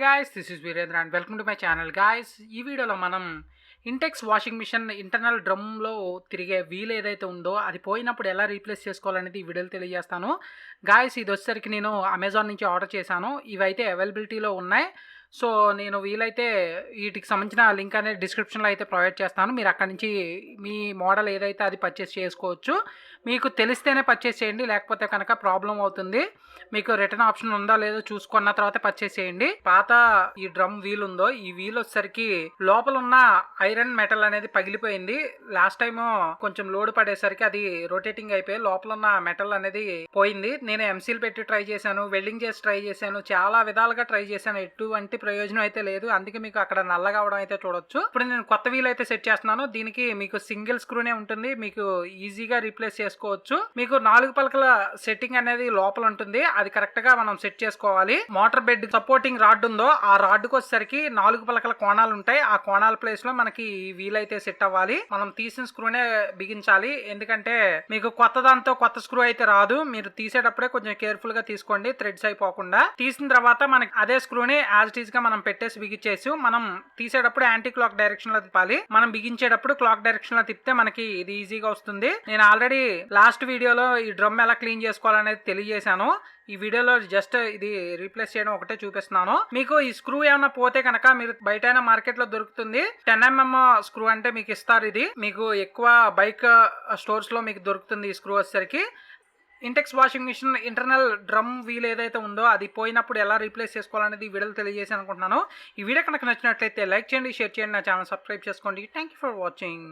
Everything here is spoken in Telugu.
guys, this is Virendra and welcome to my channel guys. ఈ వీడియోలో మనం ఇంటెక్స్ వాషింగ్ మిషన్ ఇంటర్నల్ డ్రమ్లో తిరిగే వీల్ ఏదైతే ఉందో అది పోయినప్పుడు ఎలా రీప్లేస్ చేసుకోవాలనేది ఈ వీడియోలో తెలియజేస్తాను గాయస్. ఇది వచ్చేసరికి నేను అమెజాన్ నుంచి ఆర్డర్ చేశాను. ఇవైతే అవైలబిలిటీలో ఉన్నాయి. సో నేను వీలైతే వీటికి సంబంధించిన లింక్ అనేది డిస్క్రిప్షన్లో అయితే ప్రొవైడ్ చేస్తాను. మీరు అక్కడి నుంచి మీ మోడల్ ఏదైతే అది పర్చేస్ చేసుకోవచ్చు. మీకు తెలిస్తేనే పర్చేస్ చేయండి, లేకపోతే కనుక ప్రాబ్లం అవుతుంది. మీకు రిటర్న్ ఆప్షన్ ఉందా లేదో చూసుకున్న తర్వాత పర్చేస్ చేయండి. పాత ఈ డ్రమ్ వీల్ ఉందో ఈ వీల్ వచ్చేసరికి లోపల ఉన్న ఐరన్ మెటల్ అనేది పగిలిపోయింది. లాస్ట్ టైం కొంచెం లోడ్ పడేసరికి అది రొటేటింగ్ అయిపోయి లోపల ఉన్న మెటల్ అనేది పోయింది. నేను ఎంసీల్ పెట్టి ట్రై చేశాను, వెల్డింగ్ చేసి ట్రై చేశాను, చాలా విధాలుగా ట్రై చేశాను. ఎటువంటి ప్రయోజనం అయితే లేదు. అందుకే మీకు అక్కడ నల్లగా అవడం అయితే చూడొచ్చు. ఇప్పుడు నేను కొత్త వీల్ అయితే సెట్ చేస్తున్నాను. దీనికి మీకు సింగిల్ స్క్రూనే ఉంటుంది, మీకు ఈజీగా రీప్లేస్ చేసుకోవచ్చు. మీకు 4 పలకల సెట్టింగ్ అనేది లోపల ఉంటుంది, అది కరెక్ట్ గా మనం సెట్ చేసుకోవాలి. మోటార్ బెడ్ సపోర్టింగ్ రాడ్ ఉందో ఆ రాడ్ కు వచ్చేసరికి 4 పలకల కోణాలు ఉంటాయి. ఆ కోణాల ప్లేస్ లో మనకి వీల్ అయితే సెట్ అవ్వాలి. మనం తీసిన స్క్రూనే బిగించాలి, ఎందుకంటే మీకు కొత్త దాంతో కొత్త స్క్రూ అయితే రాదు. మీరు తీసేటప్పుడే కొంచెం కేర్ఫుల్ గా తీసుకోండి, థ్రెడ్స్ అయిపోకుండా. తీసిన తర్వాత మనకి అదే స్క్రూని యాజ్ ఇట్ ఈస్ గా మనం పెట్టేసి బిగించేసి మనం తీసేటప్పుడు యాంటీ క్లాక్ డైరెక్షన్ లో తిప్పాలి. మనం బిగించేటప్పుడు క్లాక్ డైరెక్షన్ లో తిప్పితే మనకి ఇది ఈజీగా వస్తుంది. నేను ఆల్రెడీ లాస్ట్ వీడియోలో ఈ డ్రమ్ ఎలా క్లీన్ చేసుకోవాలనేది తెలియజేశాను. ఈ వీడియోలో జస్ట్ ఇది రీప్లేస్ చేయడం ఒకటే చూపిస్తున్నాను. మీకు ఈ స్క్రూ ఏమైనా పోతే కనుక మీరు బయట మార్కెట్ లో దొరుకుతుంది. 10mm స్క్రూ అంటే మీకు ఇస్తారు. ఇది మీకు ఎక్కువ బైక్ స్టోర్స్ లో మీకు దొరుకుతుంది ఈ స్క్రూ వచ్చేసరికి. Intex washing machine internal drum wheel ఏదైతే ఉందో అది పోయినప్పుడు ఎలా రీప్లేస్ చేసుకోవాలనేది ఈ వీడియోలో తెలియజేసి అనుకుంటున్నాను. ఈ వీడియో కనుక నచ్చినట్లయితే లైక్ చేయండి, షేర్ చేయండి, నా ఛానల్ సబ్స్క్రైబ్ చేసుకోండి. Thank you for watching.